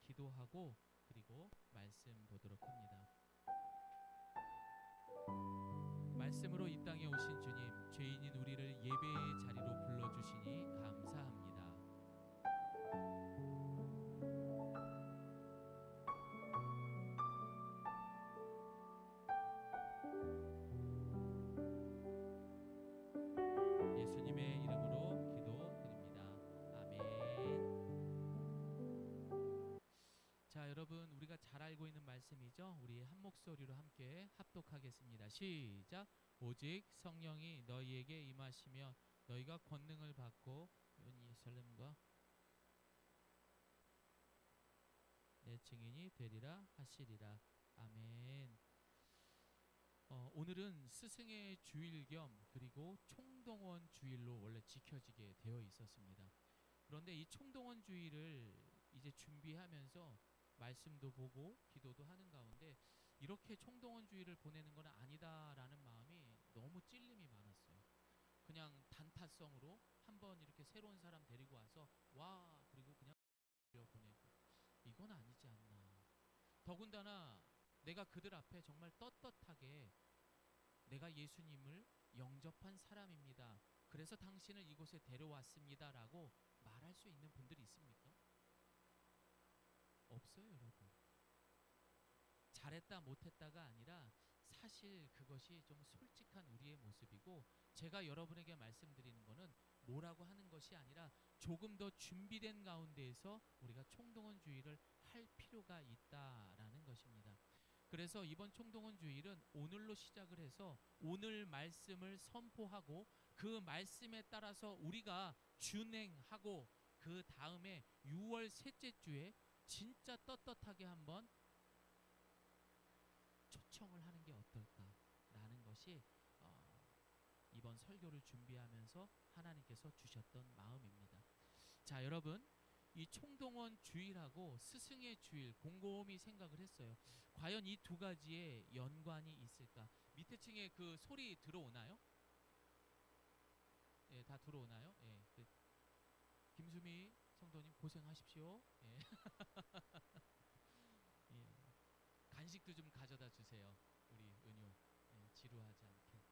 기도하고 그리고 말씀 보도록 합니다. 말씀으로 이 땅에 오신 주님, 죄인인 우리를 예배의 자리로 불러주시니 감사합니다. 예수님의 이름으로 기도드립니다. 아멘. 자, 여러분, 우리가 잘 알고 있는 말씀이죠. 우리 한 목소리로 함께 합독하겠습니다. 시작. 오직 성령이 너희에게 임하시며 너희가 권능을 받고 온 예루살렘과 내 증인이 되리라 하시리라. 아멘. 오늘은 스승의 주일 겸 그리고 총동원 주일로 원래 지켜지게 되어 있었습니다. 그런데 이 총동원 주일을 이제 준비하면서 말씀도 보고 기도도 하는 가운데 이렇게 총동원 주일을 보내는 건 아니다라는 마음이 너무 찔림이 많았어요. 그냥 단타성으로 한번 이렇게 새로운 사람 데리고 와서 와 그리고 그냥 보내고 이건 아니지 않나. 더군다나 내가 그들 앞에 정말 떳떳하게 내가 예수님을 영접한 사람입니다. 그래서 당신을 이곳에 데려왔습니다 라고 말할 수 있는 분들이 있습니까? 없어요, 여러분. 잘했다 못했다가 아니라 사실 그것이 좀 솔직한 우리의 모습이고, 제가 여러분에게 말씀드리는 거는 뭐라고 하는 것이 아니라 조금 더 준비된 가운데에서 우리가 총동원 주일을 할 필요가 있다라는 것입니다. 그래서 이번 총동원 주일은 오늘로 시작을 해서 오늘 말씀을 선포하고 그 말씀에 따라서 우리가 준행하고 그 다음에 6월 셋째 주에 진짜 떳떳하게 한번 초청을 하는 게 어떨까라는 것이 이번 설교를 준비하면서 하나님께서 주셨던 마음입니다. 자, 여러분, 이 총동원 주일하고 스승의 주일 곰곰이 생각을 했어요. 과연 이 두 가지에 연관이 있을까? 밑에 층에 그 소리 들어오나요? 예, 다 들어오나요? 예, 김수미 성도님 고생하십시오. 예. 예. 간식도 좀 가져다 주세요. 우리 은유. 예, 지루하지 않게.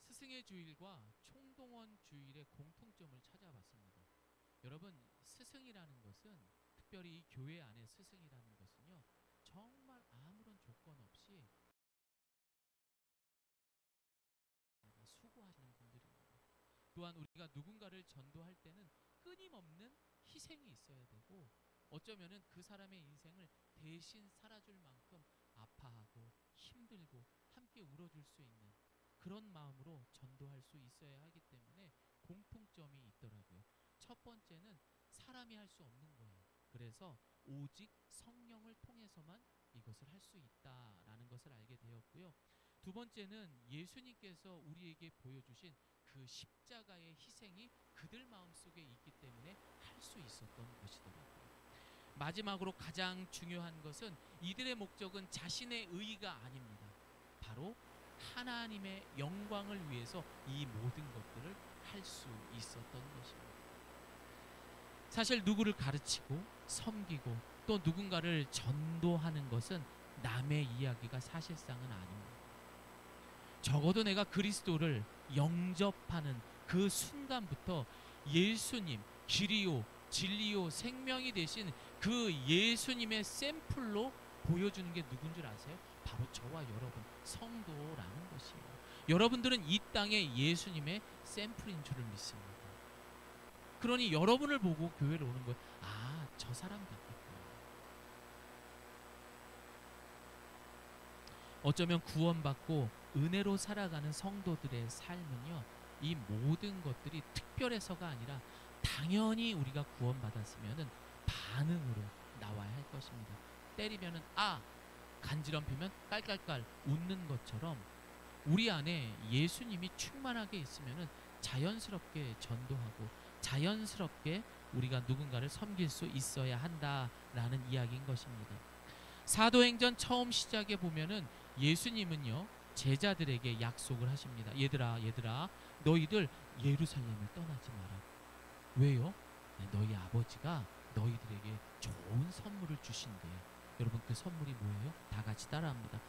스승의 주일과 총동원 주일의 공통점을 찾아봤습니다. 여러분, 스승이라는 것은, 특별히 이 교회 안에 스승이라는 것은요, 정말 아무런 조건 없이 수고하시는 분들입니다. 또한 우리가 누군가를 전도할 때는 끊임없는 희생이 있어야 되고, 어쩌면은 그 사람의 인생을 대신 살아줄 만큼 아파하고 힘들고 함께 울어줄 수 있는 그런 마음으로 전도할 수 있어야 하기 때문에 공통점이 있더라고요. 첫 번째는 사람이 할 수 없는 거예요. 그래서 오직 성령을 통해서만 이것을 할 수 있다라는 것을 알게 되었고요. 두 번째는 예수님께서 우리에게 보여주신 그 십자가의 희생이 그들 마음속에 있기 때문에 할 수 있었던 것이더라고요. 마지막으로 가장 중요한 것은 이들의 목적은 자신의 의의가 아닙니다. 바로 하나님의 영광을 위해서 이 모든 것들을 할 수 있었던 것입니다. 사실 누구를 가르치고 섬기고 또 누군가를 전도하는 것은 남의 이야기가 사실상은 아닙니다. 적어도 내가 그리스도를 영접하는 그 순간부터 예수님, 길이요 진리요 생명이 되신 그 예수님의 샘플로 보여주는 게 누군 줄 아세요? 바로 저와 여러분 성도라는 것이에요. 여러분들은 이 땅에 예수님의 샘플인 줄을 믿습니다. 그러니 여러분을 보고 교회를 오는 거예요. 아, 저 사람 같겠구나. 어쩌면 구원받고 은혜로 살아가는 성도들의 삶은요, 이 모든 것들이 특별해서가 아니라 당연히 우리가 구원받았으면은 반응으로 나와야 할 것입니다. 때리면은 아, 간지럼피면 깔깔깔 웃는 것처럼 우리 안에 예수님이 충만하게 있으면은 자연스럽게 전도하고 자연스럽게 우리가 누군가를 섬길 수 있어야 한다라는 이야기인 것입니다. 사도행전 처음 시작에 보면은 예수님은요, 제자들에게 약속을 하십니다. 얘들아 너희들 예루살렘을 떠나지 마라. 왜요? 너희 아버지가 너희들에게 좋은 선물을 주신대. 여러분, 그 선물이 뭐예요? 다 같이 따라합니다.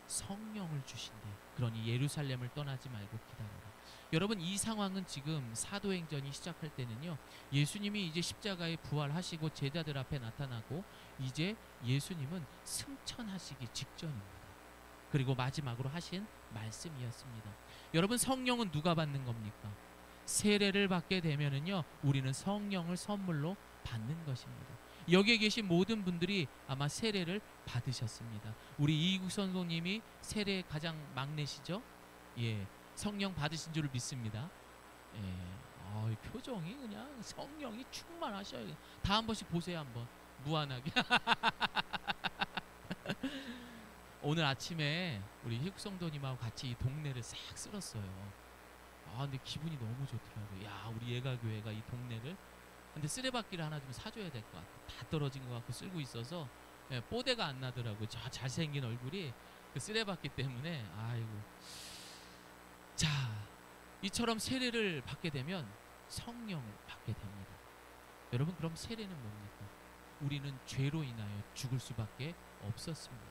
성령을 주신대. 그러니 예루살렘을 떠나지 말고 기다려라. 여러분, 이 상황은 지금 사도행전이 시작할 때는요, 예수님이 이제 십자가에 부활하시고 제자들 앞에 나타나고 이제 예수님은 승천하시기 직전입니다. 그리고 마지막으로 하신 말씀이었습니다. 여러분, 성령은 누가 받는 겁니까? 세례를 받게 되면은요, 우리는 성령을 선물로 받는 것입니다. 여기에 계신 모든 분들이 아마 세례를 받으셨습니다. 우리 이국 선생님이 세례 가장 막내시죠? 예, 성령 받으신 줄 믿습니다. 예, 표정이 그냥 성령이 충만하셔요. 다 한 번씩 보세요, 한번 무한하게. 오늘 아침에 우리 희국성도님하고 같이 이 동네를 싹 쓸었어요. 근데 기분이 너무 좋더라고요. 야, 우리 예가교회가 이 동네를, 근데 쓰레받기를 하나 좀 사줘야 될 것 같아요. 다 떨어진 것 같고 쓸고 있어서 뽀대가 안 나더라고요. 저 잘생긴 얼굴이 그 쓰레받기 때문에. 아이고. 자, 이처럼 세례를 받게 되면 성령을 받게 됩니다. 여러분, 그럼 세례는 뭡니까? 우리는 죄로 인하여 죽을 수밖에 없었습니다.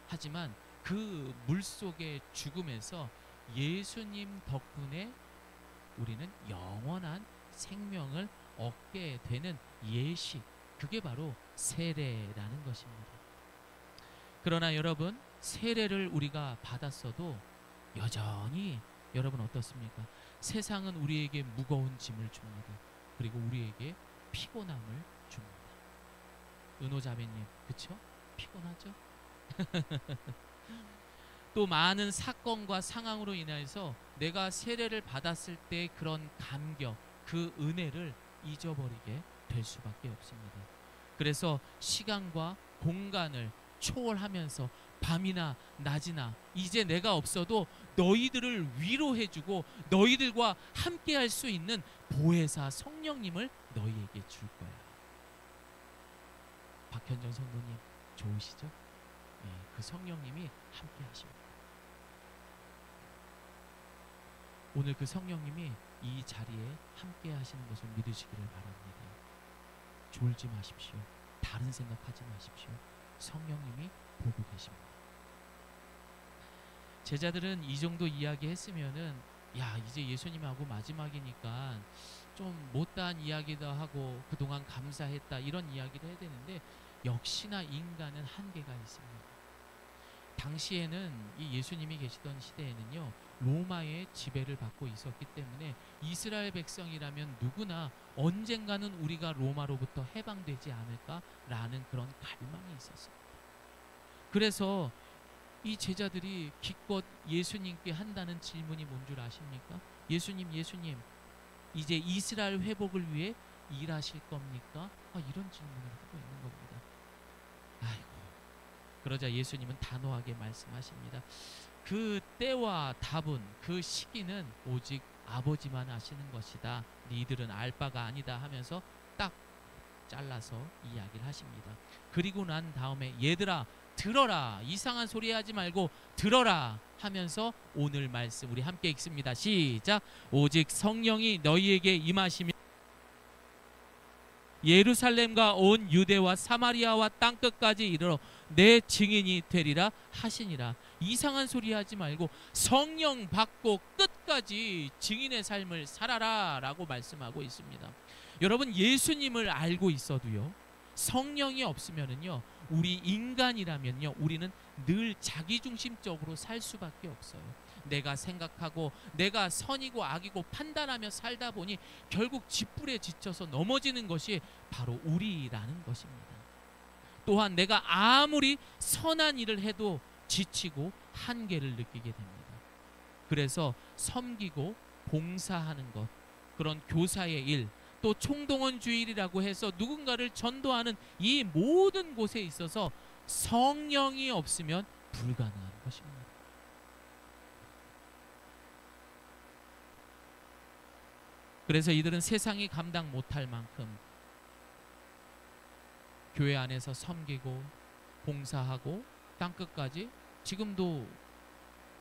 하지만 그 물속의 죽음에서 예수님 덕분에 우리는 영원한 생명을 얻게 되는 예식, 그게 바로 세례라는 것입니다. 그러나 여러분, 세례를 우리가 받았어도 여전히 여러분 어떻습니까? 세상은 우리에게 무거운 짐을 줍니다. 그리고 우리에게 피곤함을 줍니다. 은호자매님, 그쵸? 피곤하죠? 또 많은 사건과 상황으로 인해서 내가 세례를 받았을 때 그런 감격, 그 은혜를 잊어버리게 될 수밖에 없습니다. 그래서 시간과 공간을 초월하면서 밤이나 낮이나 이제 내가 없어도 너희들을 위로해주고 너희들과 함께할 수 있는 보혜사 성령님을 너희에게 줄 거야. 박현정 성도님 좋으시죠? 네, 그 성령님이 함께 하십니다. 오늘 그 성령님이 이 자리에 함께 하시는 것을 믿으시기를 바랍니다. 졸지 마십시오. 다른 생각하지 마십시오. 성령님이 보고 계십니다. 제자들은 이 정도 이야기 했으면은, 야, 이제 예수님하고 마지막이니까 좀 못다한 이야기도 하고 그동안 감사했다, 이런 이야기를 해야 되는데, 역시나 인간은 한계가 있습니다. 당시에는 이 예수님이 계시던 시대에는요, 로마의 지배를 받고 있었기 때문에 이스라엘 백성이라면 누구나 언젠가는 우리가 로마로부터 해방되지 않을까라는 그런 갈망이 있었습니다. 그래서 이 제자들이 기껏 예수님께 한다는 질문이 뭔 줄 아십니까? 예수님, 이제 이스라엘 회복을 위해 일하실 겁니까? 이런 질문을 하고 있는 겁니다. 아이고. 그러자 예수님은 단호하게 말씀하십니다. 그 때와 답은, 그 시기는 오직 아버지만 아시는 것이다. 니들은 알 바가 아니다 하면서 딱 잘라서 이야기를 하십니다. 그리고 난 다음에 얘들아 들어라, 이상한 소리 하지 말고 들어라 하면서 오늘 말씀 우리 함께 읽습니다. 시작. 오직 성령이 너희에게 임하시면 예루살렘과 온 유대와 사마리아와 땅끝까지 이르러 내 증인이 되리라 하시니라. 이상한 소리 하지 말고 성령 받고 끝까지 증인의 삶을 살아라 라고 말씀하고 있습니다. 여러분, 예수님을 알고 있어도요, 성령이 없으면은요, 우리 인간이라면요, 우리는 늘 자기중심적으로 살 수밖에 없어요. 내가 생각하고 내가 선이고 악이고 판단하며 살다 보니 결국 짓불에 지쳐서 넘어지는 것이 바로 우리라는 것입니다. 또한 내가 아무리 선한 일을 해도 지치고 한계를 느끼게 됩니다. 그래서 섬기고 봉사하는 것, 그런 교사의 일, 또 총동원 주일이라고 해서 누군가를 전도하는 이 모든 곳에 있어서 성령이 없으면 불가능한 것입니다. 그래서 이들은 세상이 감당 못할 만큼 교회 안에서 섬기고 봉사하고 땅끝까지, 지금도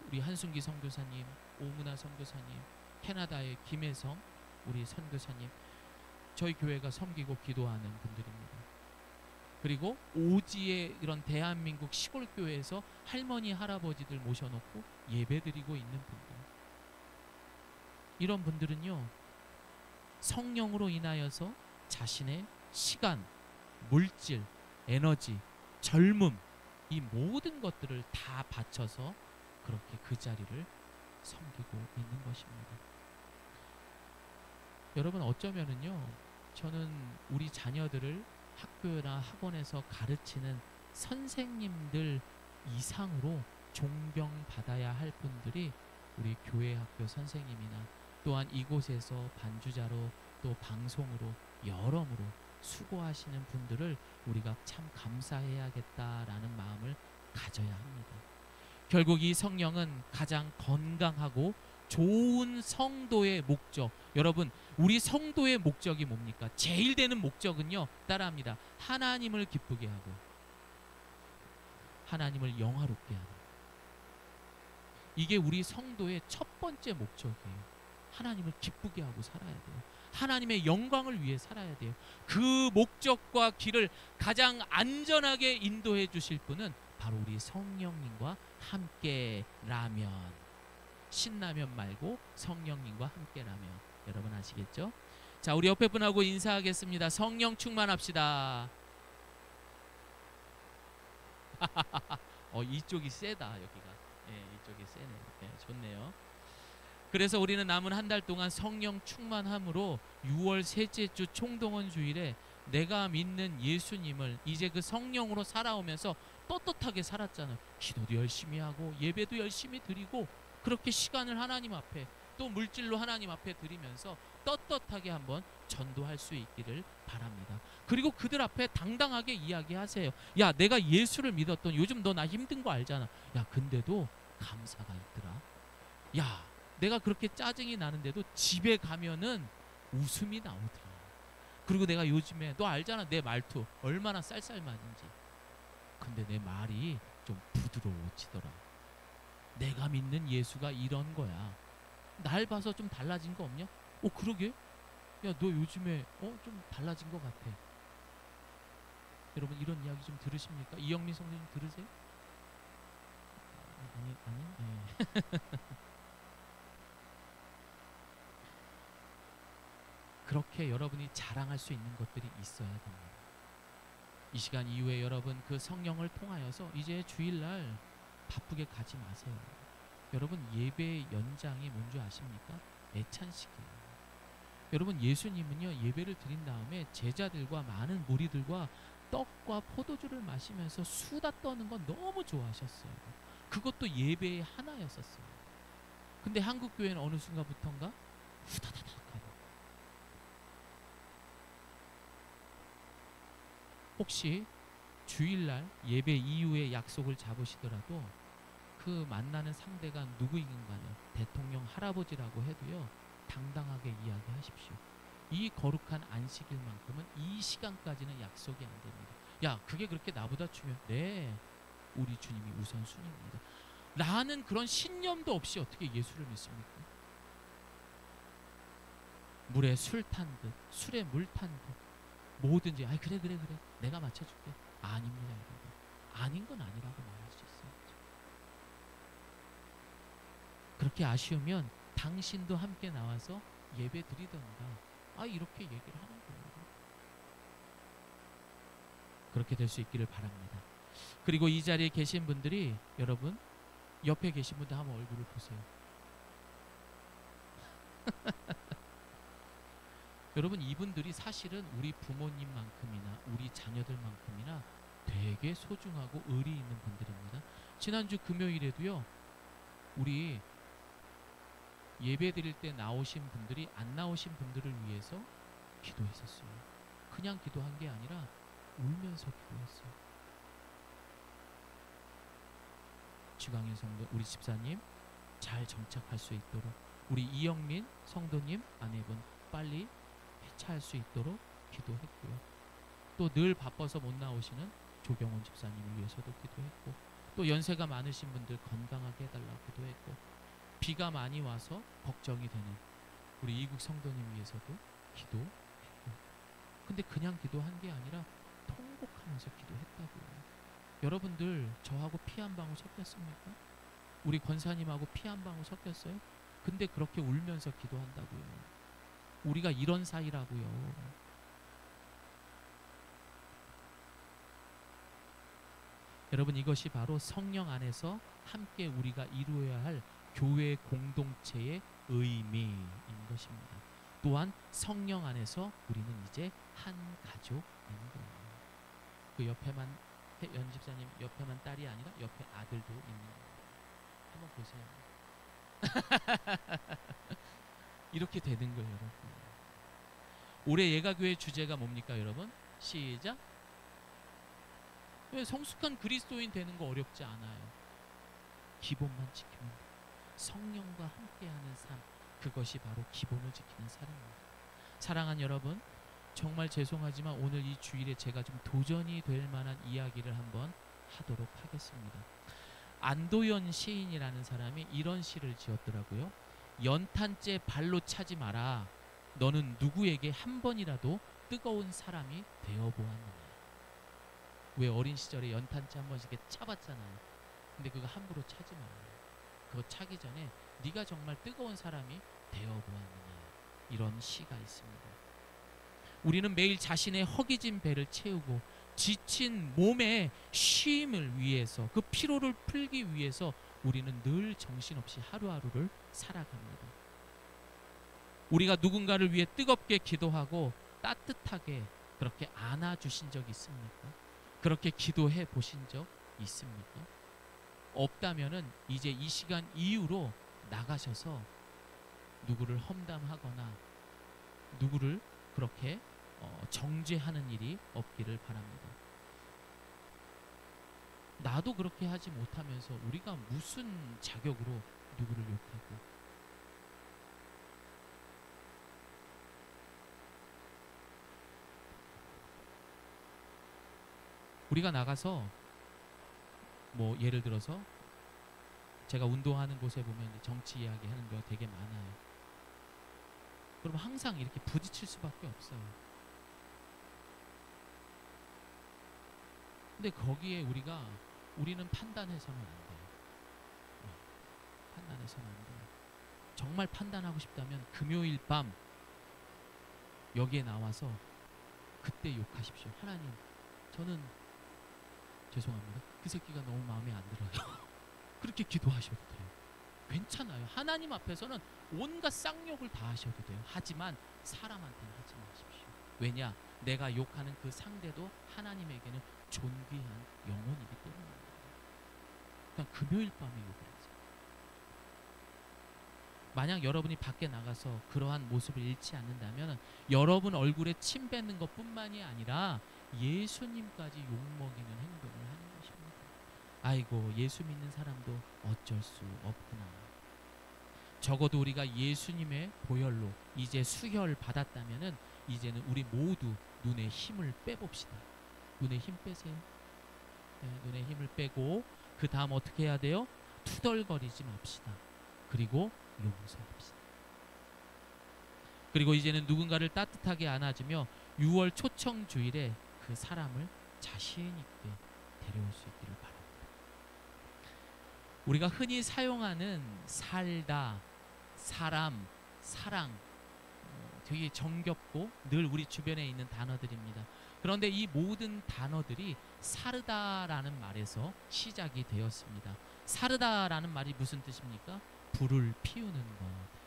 우리 한순기 선교사님, 오문아 선교사님, 캐나다의 김혜성 우리 선교사님, 저희 교회가 섬기고 기도하는 분들입니다. 그리고 오지의 이런 대한민국 시골 교회에서 할머니 할아버지들 모셔놓고 예배드리고 있는 분들, 이런 분들은요 성령으로 인하여서 자신의 시간, 물질, 에너지, 젊음, 이 모든 것들을 다 바쳐서 그렇게 그 자리를 섬기고 있는 것입니다. 여러분, 어쩌면은요 저는 우리 자녀들을 학교나 학원에서 가르치는 선생님들 이상으로 존경받아야 할 분들이 우리 교회 학교 선생님이나 또한 이곳에서 반주자로 또 방송으로 여러모로 수고하시는 분들을 우리가 참 감사해야겠다라는 마음을 가져야 합니다. 결국 이 성령은 가장 건강하고 좋은 성도의 목적, 여러분 우리 성도의 목적이 뭡니까? 제일 되는 목적은요, 따라합니다. 하나님을 기쁘게 하고 하나님을 영화롭게 하는, 이게 우리 성도의 첫 번째 목적이에요. 하나님을 기쁘게 하고 살아야 돼요. 하나님의 영광을 위해 살아야 돼요. 그 목적과 길을 가장 안전하게 인도해 주실 분은 바로 우리 성령님과 함께라면, 신라면 말고 성령님과 함께라면, 여러분 아시겠죠? 자, 우리 옆에 분하고 인사하겠습니다. 성령 충만합시다. 이쪽이 세다. 여기가 이쪽이 세네요. 좋네요. 그래서 우리는 남은 한 달 동안 성령 충만함으로 6월 셋째 주 총동원 주일에 내가 믿는 예수님을 이제 그 성령으로 살아오면서 떳떳하게 살았잖아요. 기도도 열심히 하고 예배도 열심히 드리고 그렇게 시간을 하나님 앞에 또 물질로 하나님 앞에 드리면서 떳떳하게 한번 전도할 수 있기를 바랍니다. 그리고 그들 앞에 당당하게 이야기하세요. 야, 내가 예수를 믿었더니 요즘 너 나 힘든 거 알잖아. 야, 근데도 감사가 있더라. 야, 내가 그렇게 짜증이 나는데도 집에 가면은 웃음이 나오더라. 그리고 내가 요즘에 너 알잖아, 내 말투 얼마나 쌀쌀맞은지. 근데 내 말이 좀 부드러워지더라. 내가 믿는 예수가 이런 거야. 날 봐서 좀 달라진 거 없냐? 그러게? 야, 너 요즘에 좀 달라진 거 같아. 여러분, 이런 이야기 좀 들으십니까? 이영민 성도님 들으세요? 아니. 네. 그렇게 여러분이 자랑할 수 있는 것들이 있어야 됩니다. 이 시간 이후에 여러분 그 성령을 통하여서 이제 주일날 바쁘게 가지 마세요. 여러분, 예배의 연장이 뭔지 아십니까? 애찬식이에요. 여러분, 예수님은요 예배를 드린 다음에 제자들과 많은 무리들과 떡과 포도주를 마시면서 수다 떠는 건 너무 좋아하셨어요. 그것도 예배의 하나였었어요. 근데 한국 교회는 어느 순간부터인가 후다다닥 하고, 혹시 주일날 예배 이후에 약속을 잡으시더라도 그 만나는 상대가 누구이긴 간에 대통령 할아버지라고 해도요 당당하게 이야기하십시오. 이 거룩한 안식일만큼은 이 시간까지는 약속이 안 됩니다. 야, 그게 그렇게 나보다 중요해? 네, 우리 주님이 우선순위입니다. 라는 그런 신념도 없이 어떻게 예수를 믿습니까? 물에 술 탄 듯, 술에 물 탄 듯, 뭐든지 그래 내가 맞춰줄게. 아닙니다. 여러분, 아닌 건 아니라고 말할 수 있어요. 그렇게 아쉬우면 당신도 함께 나와서 예배 드리던가 이렇게 얘기를 하는 거예요. 그렇게 될 수 있기를 바랍니다. 그리고 이 자리에 계신 분들이, 여러분 옆에 계신 분들 한번 얼굴을 보세요. 여러분, 이분들이 사실은 우리 부모님만큼이나 우리 자녀들만큼이나 되게 소중하고 의리 있는 분들입니다. 지난주 금요일에도요 우리 예배 드릴 때 나오신 분들이 안 나오신 분들을 위해서 기도했었어요. 그냥 기도한 게 아니라 울면서 기도했어요. 주강인 성도, 우리 집사님 잘 정착할 수 있도록, 우리 이영민 성도님 아내분 빨리 회차할 수 있도록 기도했고요. 또 늘 바빠서 못 나오시는 조경원 집사님을 위해서도 기도했고, 또 연세가 많으신 분들 건강하게 해달라고 기도했고, 비가 많이 와서 걱정이 되는 우리 이국 성도님 위해서도 기도했고, 근데 그냥 기도한 게 아니라 통곡하면서 기도했다고요. 여러분들 저하고 피 한 방울 섞였습니까? 우리 권사님하고 피 한 방울 섞였어요? 근데 그렇게 울면서 기도한다고요. 우리가 이런 사이라고요. 여러분, 이것이 바로 성령 안에서 함께 우리가 이루어야 할 교회 공동체의 의미인 것입니다. 또한 성령 안에서 우리는 이제 한 가족인 거예요. 그 옆에만 연집사님 옆에만 딸이 아니라 옆에 아들도 있는 거예요. 한번 보세요. 이렇게 되는 거예요, 여러분. 올해 예가교회 주제가 뭡니까, 여러분? 시작. 왜 성숙한 그리스도인 되는 거 어렵지 않아요. 기본만 지키면 돼요. 성령과 함께하는 삶, 그것이 바로 기본을 지키는 삶입니다. 사랑하는 여러분, 정말 죄송하지만 오늘 이 주일에 제가 좀 도전이 될 만한 이야기를 한번 하도록 하겠습니다. 안도연 시인이라는 사람이 이런 시를 지었더라고요. 연탄재 발로 차지 마라. 너는 누구에게 한 번이라도 뜨거운 사람이 되어보았느냐. 왜 어린 시절에 연탄재 한 번씩 이렇게 차봤잖아요. 근데 그거 함부로 차지 말아요. 그거 차기 전에 네가 정말 뜨거운 사람이 되어보았느냐. 이런 시가 있습니다. 우리는 매일 자신의 허기진 배를 채우고 지친 몸의 쉼을 위해서, 그 피로를 풀기 위해서 우리는 늘 정신없이 하루하루를 살아갑니다. 우리가 누군가를 위해 뜨겁게 기도하고 따뜻하게 그렇게 안아주신 적 있습니까? 그렇게 기도해 보신 적 있습니까? 없다면은 이제 이 시간 이후로 나가셔서 누구를 험담하거나 누구를 그렇게 정죄하는 일이 없기를 바랍니다. 나도 그렇게 하지 못하면서 우리가 무슨 자격으로 누구를 욕하고. 우리가 나가서 뭐 예를 들어서 제가 운동하는 곳에 보면 정치 이야기 하는 거 되게 많아요. 그럼 항상 이렇게 부딪힐 수밖에 없어요. 근데 거기에 우리는 판단해서는 안 돼요. 판단해서는 안 돼요. 정말 판단하고 싶다면 금요일 밤 여기에 나와서 그때 욕하십시오. 하나님, 저는 죄송합니다. 그 새끼가 너무 마음에 안 들어요. 그렇게 기도하셔도 돼요. 괜찮아요. 하나님 앞에서는 온갖 쌍욕을 다 하셔도 돼요. 하지만 사람한테는 하지 마십시오. 왜냐? 내가 욕하는 그 상대도 하나님에게는 존귀한 영혼이기 때문입니다. 그냥 금요일 밤에 욕을 하세요. 만약 여러분이 밖에 나가서 그러한 모습을 잃지 않는다면 여러분 얼굴에 침 뱉는 것뿐만이 아니라 예수님까지 욕먹이는 행동을 하는 것입니다. 아이고, 예수 믿는 사람도 어쩔 수 없구나. 적어도 우리가 예수님의 보혈로 이제 수혈 받았다면은 이제는 우리 모두 눈에 힘을 빼봅시다. 눈에 힘 빼세요. 네, 눈에 힘을 빼고 그 다음 어떻게 해야 돼요? 투덜거리지 맙시다. 그리고 용서합시다. 그리고 이제는 누군가를 따뜻하게 안아주며 6월 초청 주일에 그 사람을 자신 있게 데려올 수 있기를 바랍니다. 우리가 흔히 사용하는 살다, 사람, 사랑, 되게 정겹고 늘 우리 주변에 있는 단어들입니다. 그런데 이 모든 단어들이 사르다라는 말에서 시작이 되었습니다. 사르다라는 말이 무슨 뜻입니까? 불을 피우는 것,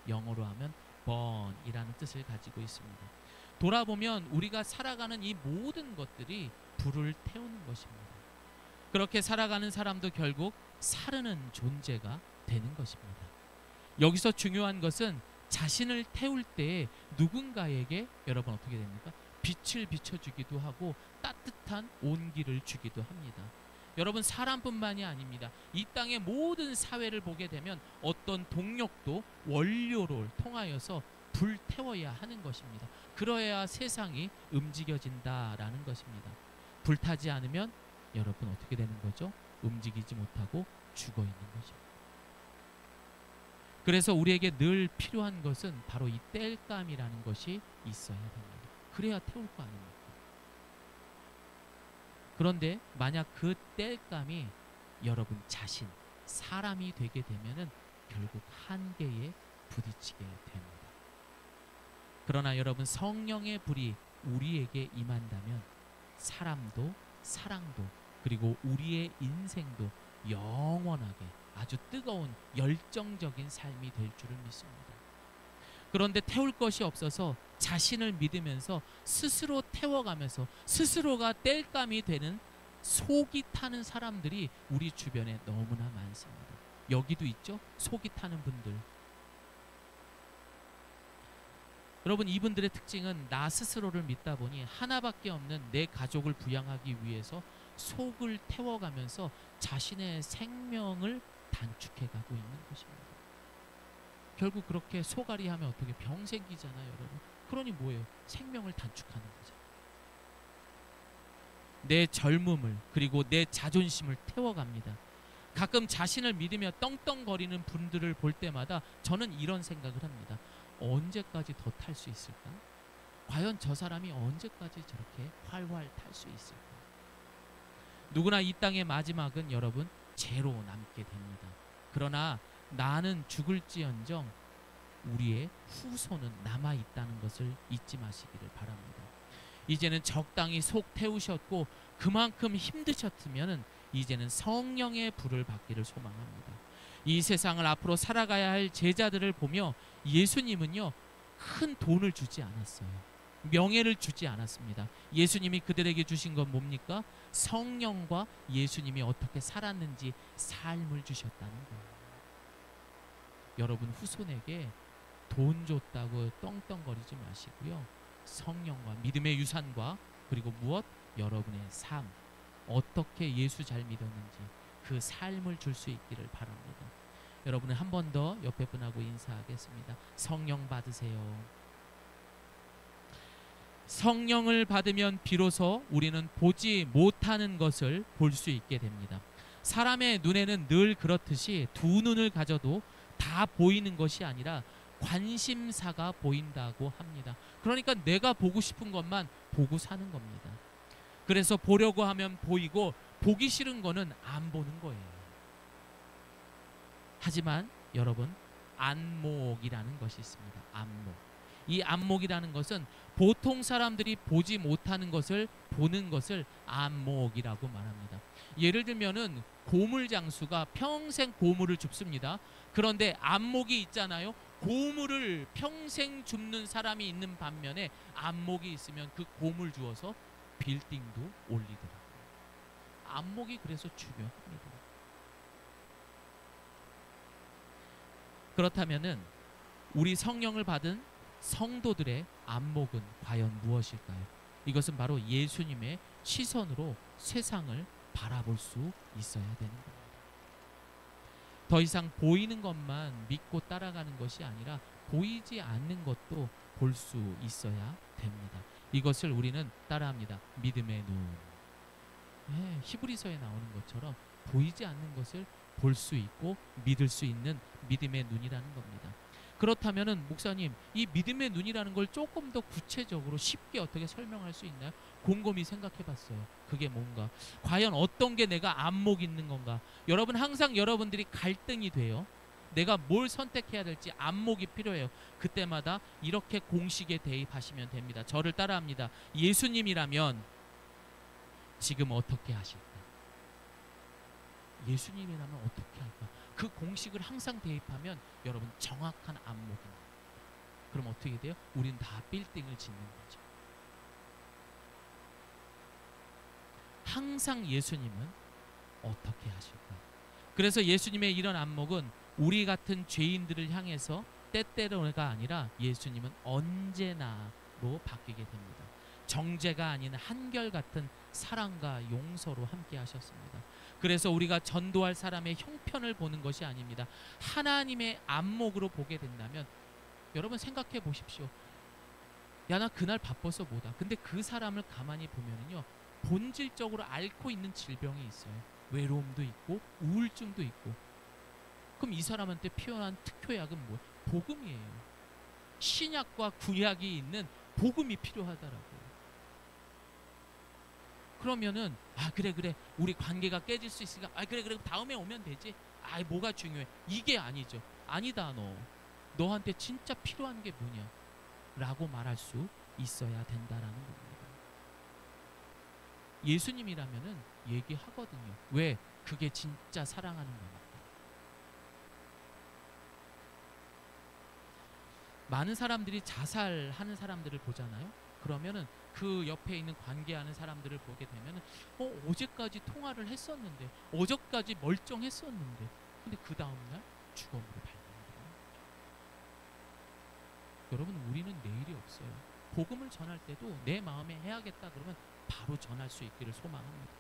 영어로 하면 burn이라는 뜻을 가지고 있습니다. 돌아보면 우리가 살아가는 이 모든 것들이 불을 태우는 것입니다. 그렇게 살아가는 사람도 결국 사르는 존재가 되는 것입니다. 여기서 중요한 것은 자신을 태울 때 누군가에게 여러분 어떻게 됩니까? 빛을 비춰주기도 하고 따뜻한 온기를 주기도 합니다. 여러분, 사람뿐만이 아닙니다. 이 땅의 모든 사회를 보게 되면 어떤 동력도 원료를 통하여서 불태워야 하는 것입니다. 그러야 세상이 움직여진다라는 것입니다. 불타지 않으면 여러분 어떻게 되는 거죠? 움직이지 못하고 죽어 있는 것입니다. 그래서 우리에게 늘 필요한 것은 바로 이 땔감이라는 것이 있어야 됩니다. 그래야 태울 거 아닙니까? 그런데 만약 그 땔감이 여러분 자신, 사람이 되게 되면은 결국 한계에 부딪히게 됩니다. 그러나 여러분, 성령의 불이 우리에게 임한다면 사람도 사랑도 그리고 우리의 인생도 영원하게 아주 뜨거운 열정적인 삶이 될 줄을 믿습니다. 그런데 태울 것이 없어서 자신을 믿으면서 스스로 태워가면서 스스로가 땔감이 되는 속이 타는 사람들이 우리 주변에 너무나 많습니다. 여기도 있죠? 속이 타는 분들. 여러분, 이분들의 특징은 나 스스로를 믿다 보니 하나밖에 없는 내 가족을 부양하기 위해서 속을 태워가면서 자신의 생명을 단축해가고 있는 것입니다. 결국 그렇게 소갈이 하면 어떻게 병 생기잖아요, 여러분. 그러니 뭐예요? 생명을 단축하는 거죠. 내 젊음을 그리고 내 자존심을 태워갑니다. 가끔 자신을 믿으며 떵떵거리는 분들을 볼 때마다 저는 이런 생각을 합니다. 언제까지 더 탈 수 있을까? 과연 저 사람이 언제까지 저렇게 활활 탈 수 있을까? 누구나 이 땅의 마지막은 여러분 죄로 남게 됩니다. 그러나 나는 죽을지언정 우리의 후손은 남아있다는 것을 잊지 마시기를 바랍니다. 이제는 적당히 속 태우셨고 그만큼 힘드셨으면 이제는 성령의 불을 받기를 소망합니다. 이 세상을 앞으로 살아가야 할 제자들을 보며 예수님은요, 큰 돈을 주지 않았어요. 명예를 주지 않았습니다. 예수님이 그들에게 주신 건 뭡니까? 성령과 예수님이 어떻게 살았는지 삶을 주셨다는 거예요. 여러분, 후손에게 돈 줬다고 떵떵거리지 마시고요. 성령과 믿음의 유산과 그리고 무엇? 여러분의 삶, 어떻게 예수 잘 믿었는지 그 삶을 줄 수 있기를 바랍니다. 여러분은 한 번 더 옆에 분하고 인사하겠습니다. 성령 받으세요. 성령을 받으면 비로소 우리는 보지 못하는 것을 볼 수 있게 됩니다. 사람의 눈에는 늘 그렇듯이 두 눈을 가져도 다 보이는 것이 아니라 관심사가 보인다고 합니다. 그러니까 내가 보고 싶은 것만 보고 사는 겁니다. 그래서 보려고 하면 보이고 보기 싫은 거는 안 보는 거예요. 하지만 여러분, 안목이라는 것이 있습니다. 안목. 이 안목이라는 것은 보통 사람들이 보지 못하는 것을 보는 것을 안목이라고 말합니다. 예를 들면은 고물장수가 평생 고물을 줍습니다. 그런데 안목이 있잖아요. 고물을 평생 줍는 사람이 있는 반면에 안목이 있으면 그 고물 주어서 빌딩도 올리더라고요. 안목이 그래서 중요합니다. 그렇다면은 우리 성령을 받은 성도들의 안목은 과연 무엇일까요? 이것은 바로 예수님의 시선으로 세상을 바라볼 수 있어야 되는 겁니다. 더 이상 보이는 것만 믿고 따라가는 것이 아니라 보이지 않는 것도 볼 수 있어야 됩니다. 이것을 우리는 따라합니다. 믿음의 눈. 네, 히브리서에 나오는 것처럼 보이지 않는 것을 볼 수 있고 믿을 수 있는 믿음의 눈이라는 겁니다. 그렇다면은 목사님, 이 믿음의 눈이라는 걸 조금 더 구체적으로 쉽게 어떻게 설명할 수 있나요? 곰곰이 생각해 봤어요. 그게 뭔가? 과연 어떤 게 내가 안목 있는 건가? 여러분, 항상 여러분들이 갈등이 돼요. 내가 뭘 선택해야 될지 안목이 필요해요. 그때마다 이렇게 공식에 대입하시면 됩니다. 저를 따라합니다. 예수님이라면 지금 어떻게 하실까? 예수님이라면 어떻게 할까? 그 공식을 항상 대입하면 여러분 정확한 안목입니다. 그럼 어떻게 돼요? 우린 다 빌딩을 짓는 거죠. 항상 예수님은 어떻게 하실까? 그래서 예수님의 이런 안목은 우리 같은 죄인들을 향해서 때때로가 아니라 예수님은 언제나로 바뀌게 됩니다. 정죄가 아닌 한결같은 사랑과 용서로 함께 하셨습니다. 그래서 우리가 전도할 사람의 형편을 보는 것이 아닙니다. 하나님의 안목으로 보게 된다면 여러분 생각해 보십시오. 야, 나 그날 바빠서 뭐다. 근데 그 사람을 가만히 보면은요, 본질적으로 앓고 있는 질병이 있어요. 외로움도 있고 우울증도 있고. 그럼 이 사람한테 필요한 특효약은 뭐예요? 복음이에요. 신약과 구약이 있는 복음이 필요하더라고요. 그러면은 그래 우리 관계가 깨질 수 있으니까 그래 다음에 오면 되지. 뭐가 중요해. 이게 아니죠. 아니다. 너한테 진짜 필요한 게 뭐냐 라고 말할 수 있어야 된다라는 겁니다. 예수님이라면은 얘기하거든요. 왜? 그게 진짜 사랑하는 거니까. 많은 사람들이 자살하는 사람들을 보잖아요. 그러면은 그 옆에 있는 관계하는 사람들을 보게 되면은 어제까지 통화를 했었는데, 어제까지 멀쩡했었는데, 근데 그 다음날 죽음으로 발견돼요. 여러분, 우리는 내일이 없어요. 복음을 전할 때도 내 마음에 해야겠다 그러면 바로 전할 수 있기를 소망합니다.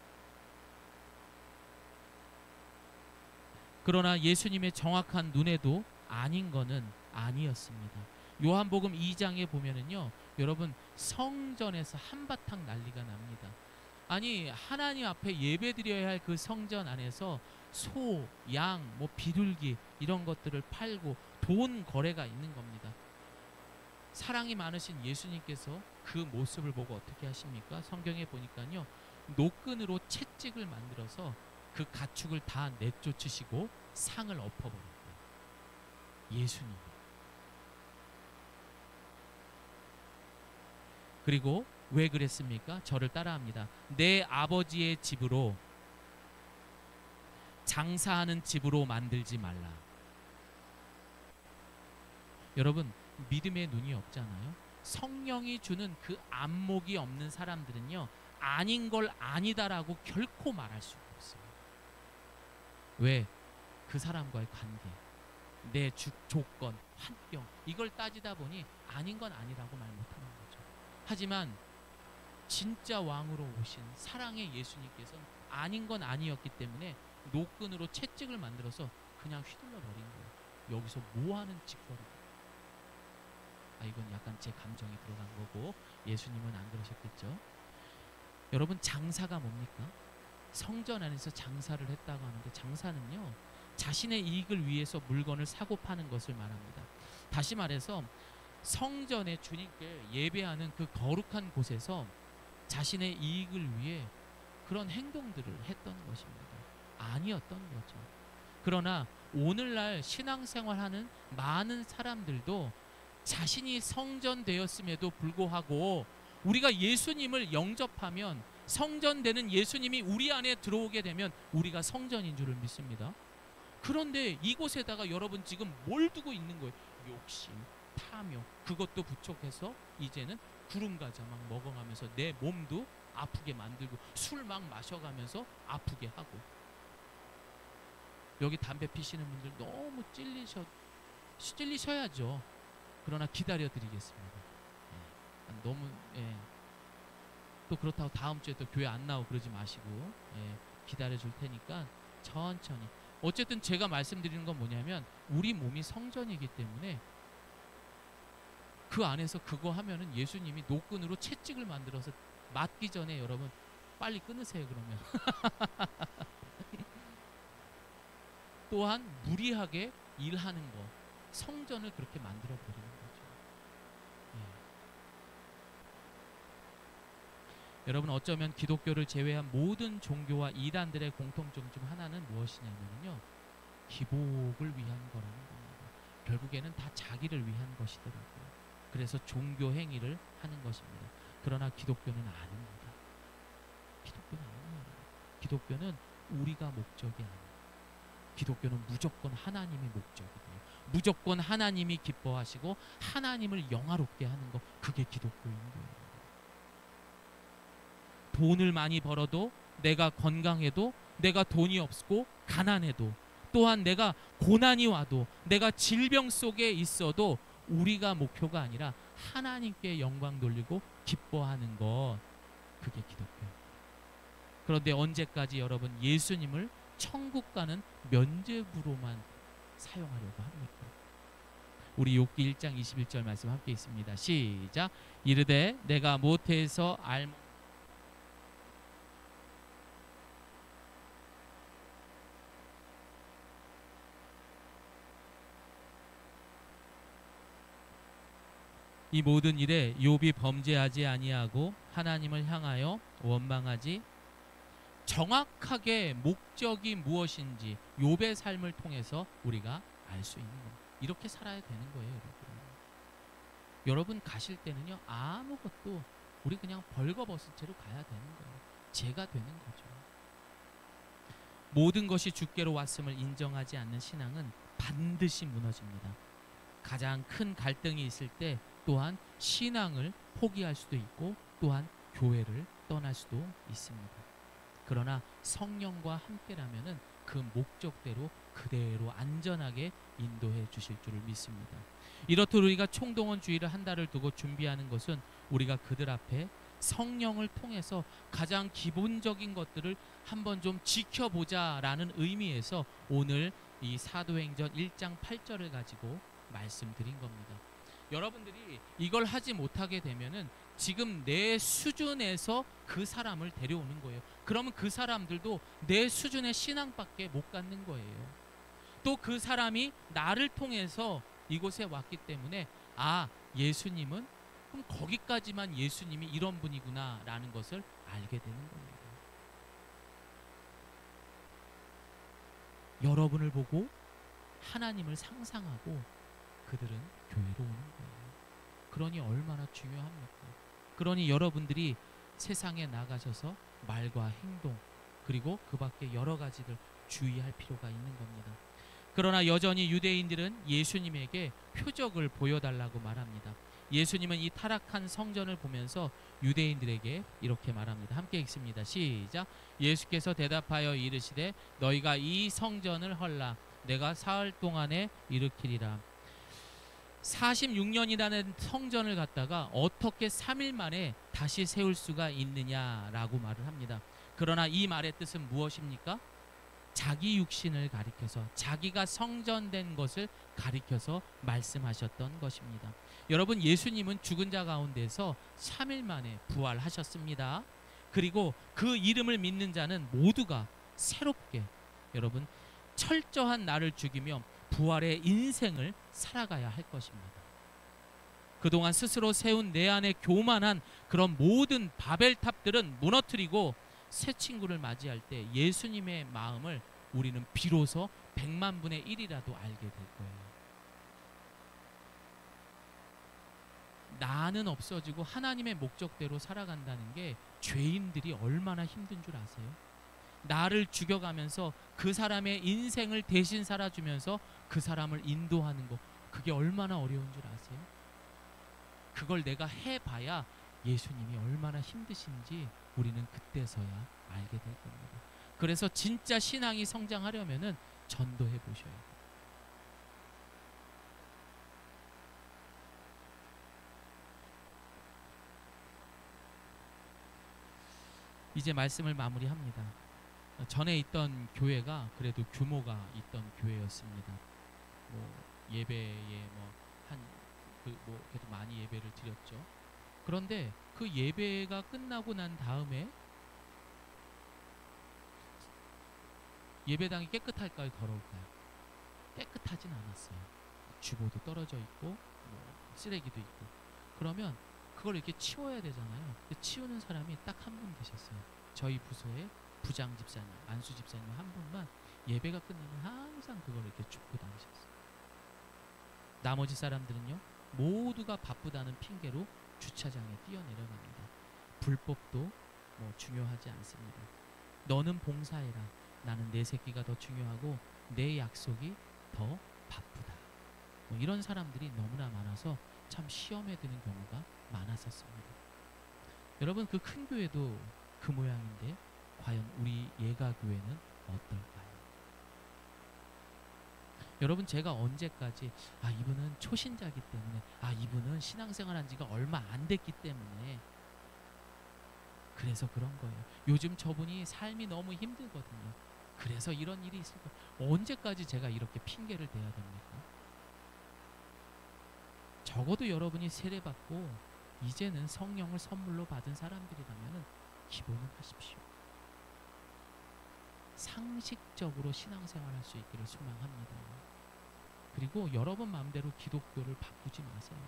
그러나 예수님의 정확한 눈에도 아닌 거는 아니었습니다. 요한복음 2장에 보면은요, 여러분, 성전에서 한바탕 난리가 납니다. 아니, 하나님 앞에 예배드려야 할 그 성전 안에서 소, 양, 비둘기 이런 것들을 팔고 돈 거래가 있는 겁니다. 사랑이 많으신 예수님께서 그 모습을 보고 어떻게 하십니까? 성경에 보니까요, 노끈으로 채찍을 만들어서 그 가축을 다 내쫓으시고 상을 엎어버렸대요. 예수님. 그리고 왜 그랬습니까? 저를 따라합니다. 내 아버지의 집으로, 장사하는 집으로 만들지 말라. 여러분, 믿음의 눈이 없잖아요. 성령이 주는 그 안목이 없는 사람들은요, 아닌 걸 아니다라고 결코 말할 수가 없어요. 왜? 그 사람과의 관계, 내 조건, 환경, 이걸 따지다 보니 아닌 건 아니라고 말 못하는 거죠. 하지만 진짜 왕으로 오신 사랑의 예수님께서는 아닌 건 아니었기 때문에 노끈으로 채찍을 만들어서 그냥 휘둘러 버린 거예요. 여기서 뭐하는 짓거리. 이건 약간 제 감정이 들어간 거고 예수님은 안 그러셨겠죠. 여러분, 장사가 뭡니까? 성전 안에서 장사를 했다고 하는데, 장사는요, 자신의 이익을 위해서 물건을 사고 파는 것을 말합니다. 다시 말해서 성전에 주님께 예배하는 그 거룩한 곳에서 자신의 이익을 위해 그런 행동들을 했던 것입니다. 아니었던 거죠. 그러나 오늘날 신앙생활하는 많은 사람들도 자신이 성전되었음에도 불구하고 우리가 예수님을 영접하면, 성전되는 예수님이 우리 안에 들어오게 되면 우리가 성전인 줄을 믿습니다. 그런데 이곳에다가 여러분 지금 뭘 두고 있는 거예요? 욕심, 탐욕, 그것도 부족해서 이제는 구름 과자 막 먹어가면서 내 몸도 아프게 만들고, 술 막 마셔가면서 아프게 하고. 여기 담배 피시는 분들 너무 찔리셔야죠. 그러나 기다려드리겠습니다. 너무 또 그렇다고 다음 주에 또 교회 안 나오고 그러지 마시고, 기다려줄 테니까 천천히. 어쨌든 제가 말씀드리는 건 뭐냐면, 우리 몸이 성전이기 때문에 그 안에서 그거 하면은 예수님이 노끈으로 채찍을 만들어서 맞기 전에 여러분 빨리 끊으세요. 그러면 또한 무리하게 일하는 거, 성전을 그렇게 만들어 버리는 거죠. 여러분, 어쩌면 기독교를 제외한 모든 종교와 이단들의 공통점 중 하나는 무엇이냐면요, 기복을 위한 거라는 겁니다. 결국에는 다 자기를 위한 것이더라고요. 그래서 종교 행위를 하는 것입니다. 그러나 기독교는 아닙니다. 기독교는 아니에요. 기독교는 우리가 목적이 아니에요. 기독교는 무조건 하나님이 목적이 돼요. 무조건 하나님이 기뻐하시고 하나님을 영화롭게 하는 거, 그게 기독교인 거예요. 돈을 많이 벌어도, 내가 건강해도, 내가 돈이 없고 가난해도, 또한 내가 고난이 와도, 내가 질병 속에 있어도 우리가 목표가 아니라 하나님께 영광 돌리고 기뻐하는 것, 그게 기독교예요. 그런데 언제까지 여러분 예수님을 천국 가는 면죄부로만 사용하려고 합니까? 우리 욥기 1장 21절 말씀 함께 있습니다. 시작. 이르되 내가 모태에서 이 모든 일에 욥이 범죄하지 아니하고 하나님을 향하여 원망하지, 정확하게 목적이 무엇인지 욥의 삶을 통해서 우리가 알 수 있는 겁니다. 이렇게 살아야 되는 거예요, 여러분. 여러분 가실 때는요, 아무것도 우리 그냥 벌거벗은 채로 가야 되는 거예요. 죄가 되는 거죠. 모든 것이 주께로 왔음을 인정하지 않는 신앙은 반드시 무너집니다. 가장 큰 갈등이 있을 때 또한 신앙을 포기할 수도 있고 또한 교회를 떠날 수도 있습니다. 그러나 성령과 함께라면은 그 목적대로 그대로 안전하게 인도해 주실 줄을 믿습니다. 이렇듯 우리가 총동원주의를 한 달을 두고 준비하는 것은 우리가 그들 앞에 성령을 통해서 가장 기본적인 것들을 한번 좀 지켜보자라는 의미에서 오늘 이 사도행전 1장 8절을 가지고 말씀드린 겁니다. 여러분들이 이걸 하지 못하게 되면은 지금 내 수준에서 그 사람을 데려오는 거예요. 그러면 그 사람들도 내 수준의 신앙밖에 못 갖는 거예요. 또 그 사람이 나를 통해서 이곳에 왔기 때문에 예수님은 그럼 거기까지만 예수님이 이런 분이구나 라는 것을 알게 되는 겁니다. 여러분을 보고 하나님을 상상하고 그들은 교회로 오는 거예요. 그러니 얼마나 중요합니까? 그러니 여러분들이 세상에 나가셔서 말과 행동 그리고 그 밖에 여러 가지들 주의할 필요가 있는 겁니다. 그러나 여전히 유대인들은 예수님에게 표적을 보여달라고 말합니다. 예수님은 이 타락한 성전을 보면서 유대인들에게 이렇게 말합니다. 함께 읽습니다. 시작. 예수께서 대답하여 이르시되 너희가 이 성전을 헐라 내가 사흘 동안에 일으키리라. 46년이라는 성전을 갖다가 어떻게 3일 만에 다시 세울 수가 있느냐라고 말을 합니다. 그러나 이 말의 뜻은 무엇입니까? 자기 육신을 가리켜서 자기가 성전된 것을 가리켜서 말씀하셨던 것입니다. 여러분, 예수님은 죽은 자 가운데서 3일 만에 부활하셨습니다. 그리고 그 이름을 믿는 자는 모두가 새롭게 여러분 철저한 나를 죽이며 부활의 인생을 살아가야 할 것입니다. 그동안 스스로 세운 내 안에 교만한 그런 모든 바벨탑들은 무너뜨리고 새 친구를 맞이할 때 예수님의 마음을 우리는 비로소 100만 분의 1이라도 알게 될 거예요. 나는 없어지고 하나님의 목적대로 살아간다는 게 죄인들이 얼마나 힘든 줄 아세요? 나를 죽여가면서 그 사람의 인생을 대신 살아주면서 그 사람을 인도하는 거, 그게 얼마나 어려운 줄 아세요? 그걸 내가 해봐야 예수님이 얼마나 힘드신지 우리는 그때서야 알게 될 겁니다. 그래서 진짜 신앙이 성장하려면은 전도해 보셔야 돼요. 이제 말씀을 마무리합니다. 전에 있던 교회가 그래도 규모가 있던 교회였습니다. 예배에 그래도 많이 예배를 드렸죠. 그런데 그 예배가 끝나고 난 다음에 예배당이 깨끗할까요, 더러울까요? 깨끗하진 않았어요. 주보도 떨어져 있고 쓰레기도 있고. 그러면 그걸 이렇게 치워야 되잖아요. 근데 치우는 사람이 딱 한 분 계셨어요. 저희 부서에 부장 집사님, 안수 집사님 한 분만 예배가 끝나면 항상 그걸 이렇게 줍고 다니셨어요. 나머지 사람들은요, 모두가 바쁘다는 핑계로 주차장에 뛰어내려갑니다. 불법도 중요하지 않습니다. 너는 봉사해라. 나는 내 새끼가 더 중요하고 내 약속이 더 바쁘다. 이런 사람들이 너무나 많아서 참 시험에 드는 경우가 많았었습니다. 여러분, 그 큰 교회도 그 모양인데 과연 우리 예가교회는 어떨까요? 여러분, 제가 언제까지 이분은 초신자이기 때문에 이분은 신앙생활한 지가 얼마 안 됐기 때문에 그래서 그런 거예요. 요즘 저분이 삶이 너무 힘들거든요. 그래서 이런 일이 있을 거예요. 언제까지 제가 이렇게 핑계를 대야 됩니까? 적어도 여러분이 세례받고 이제는 성령을 선물로 받은 사람들이라면 기본은 하십시오. 상식적으로 신앙생활할 수 있기를 소망합니다. 그리고 여러분 마음대로 기독교를 바꾸지 마세요.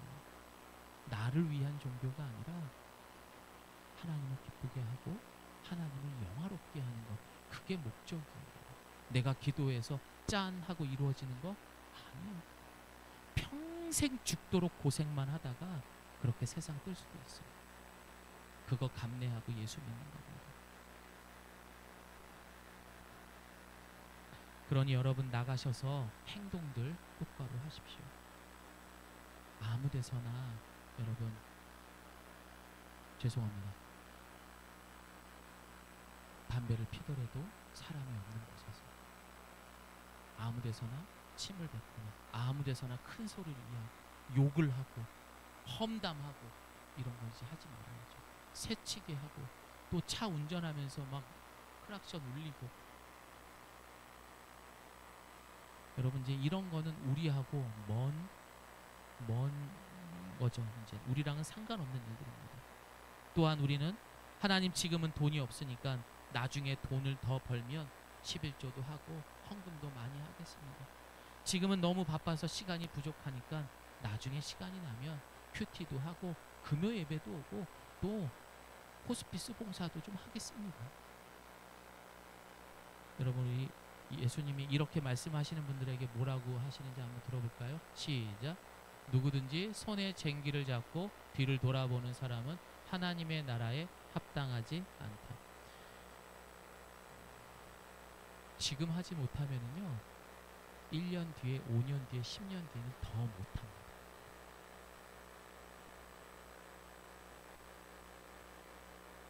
나를 위한 종교가 아니라 하나님을 기쁘게 하고 하나님을 영화롭게 하는 것, 그게 목적이에요. 내가 기도해서 짠 하고 이루어지는 거 아니에요. 평생 죽도록 고생만 하다가 그렇게 세상 뜰 수도 있어요. 그거 감내하고 예수 믿는 겁니다. 그러니 여러분 나가셔서 행동들 똑바로 하십시오. 아무 데서나 여러분 죄송합니다. 담배를 피더라도 사람이 없는 곳에서, 아무 데서나 침을 뱉거나 아무 데서나 큰 소리를 하고 욕을 하고 험담하고 이런 거 이제 하지 말아야죠. 새치기 하고 또 차 운전하면서 막 크락션 울리고, 여러분 이제 이런 거는 우리하고 먼 거죠. 이제 우리랑은 상관없는 일들입니다. 또한 우리는 하나님 지금은 돈이 없으니까 나중에 돈을 더 벌면 11조도 하고 헌금도 많이 하겠습니다. 지금은 너무 바빠서 시간이 부족하니까 나중에 시간이 나면 큐티도 하고 금요 예배도 오고 또 호스피스 봉사도 좀 하겠습니다. 여러분 우리 예수님이 이렇게 말씀하시는 분들에게 뭐라고 하시는지 한번 들어볼까요? 시작. 누구든지 손에 쟁기를 잡고 뒤를 돌아보는 사람은 하나님의 나라에 합당하지 않다. 지금 하지 못하면은요 1년 뒤에, 5년 뒤에, 10년 뒤에는 더 못합니다.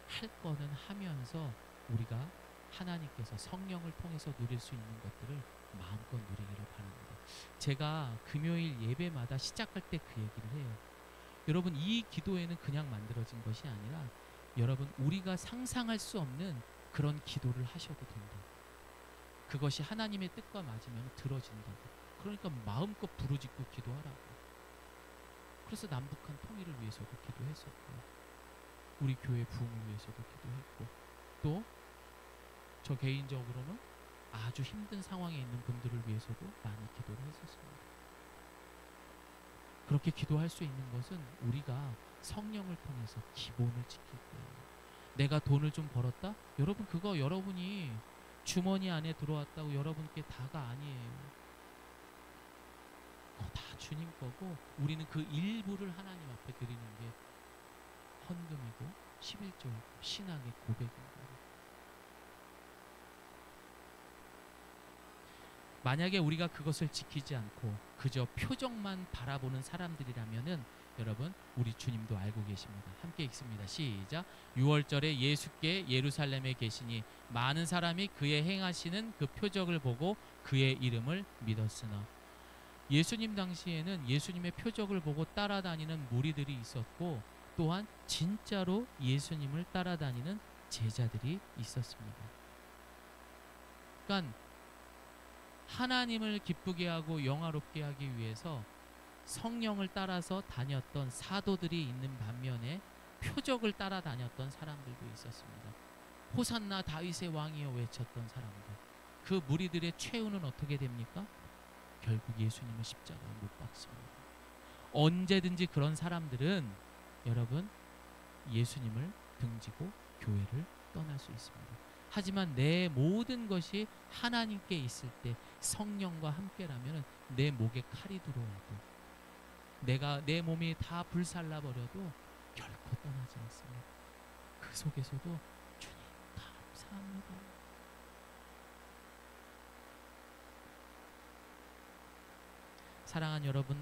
할 거는 하면서 우리가 하나님께서 성령을 통해서 누릴 수 있는 것들을 마음껏 누리기를 바랍니다. 제가 금요일 예배마다 시작할 때 그 얘기를 해요. 여러분 이 기도회는 그냥 만들어진 것이 아니라 여러분 우리가 상상할 수 없는 그런 기도를 하셔도 된다. 그것이 하나님의 뜻과 맞으면 들어진다고. 그러니까 마음껏 부르짖고 기도하라고. 그래서 남북한 통일을 위해서도 기도했었고 우리 교회 부흥을 위해서도 기도했고 또 저 개인적으로는 아주 힘든 상황에 있는 분들을 위해서도 많이 기도를 했었습니다. 그렇게 기도할 수 있는 것은 우리가 성령을 통해서 기본을 지킬 거예요. 내가 돈을 좀 벌었다? 여러분 그거 여러분이 주머니 안에 들어왔다고 여러분께 다가 아니에요. 그거 다 주님 거고 우리는 그 일부를 하나님 앞에 드리는 게 헌금이고 11조이고 신앙의 고백인 거예요. 만약에 우리가 그것을 지키지 않고 그저 표정만 바라보는 사람들이라면은 여러분 우리 주님도 알고 계십니다. 함께 읽습니다. 시작. 6월절에 예수께 예루살렘에 계시니 많은 사람이 그의 행하시는 그 표적을 보고 그의 이름을 믿었으나. 예수님 당시에는 예수님의 표적을 보고 따라다니는 무리들이 있었고 또한 진짜로 예수님을 따라다니는 제자들이 있었습니다. 그러니까 하나님을 기쁘게 하고 영화롭게 하기 위해서 성령을 따라서 다녔던 사도들이 있는 반면에 표적을 따라다녔던 사람들도 있었습니다. 호산나 다윗의 왕이여 외쳤던 사람들. 그 무리들의 최후는 어떻게 됩니까? 결국 예수님을 십자가에 못 박습니다. 언제든지 그런 사람들은 여러분 예수님을 등지고 교회를 떠날 수 있습니다. 하지만 내 모든 것이 하나님께 있을 때 성령과 함께라면 내 목에 칼이 들어와도 내 몸이 다 불살라버려도 결코 떠나지 않습니다. 그 속에서도 주님 감사합니다. 사랑하는 여러분,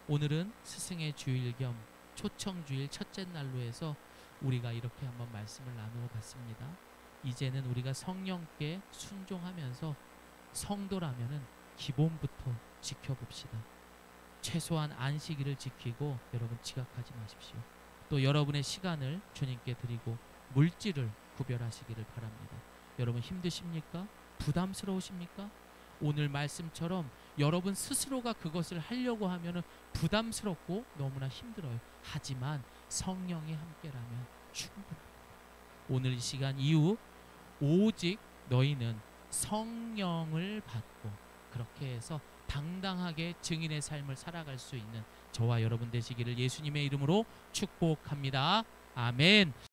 오늘은 스승의 주일 겸 초청주일 첫째 날로 해서 우리가 이렇게 한번 말씀을 나누어 봤습니다. 이제는 우리가 성령께 순종하면서 성도라면은 기본부터 지켜봅시다. 최소한 안식일을 지키고 여러분 지각하지 마십시오. 또 여러분의 시간을 주님께 드리고 물질을 구별하시기를 바랍니다. 여러분 힘드십니까? 부담스러우십니까? 오늘 말씀처럼 여러분 스스로가 그것을 하려고 하면은 부담스럽고 너무나 힘들어요. 하지만 성령이 함께라면 충분합니다. 오늘 이 시간 이후 오직 너희는 성령을 받고 그렇게 해서 당당하게 증인의 삶을 살아갈 수 있는 저와 여러분 되시기를 예수님의 이름으로 축복합니다. 아멘.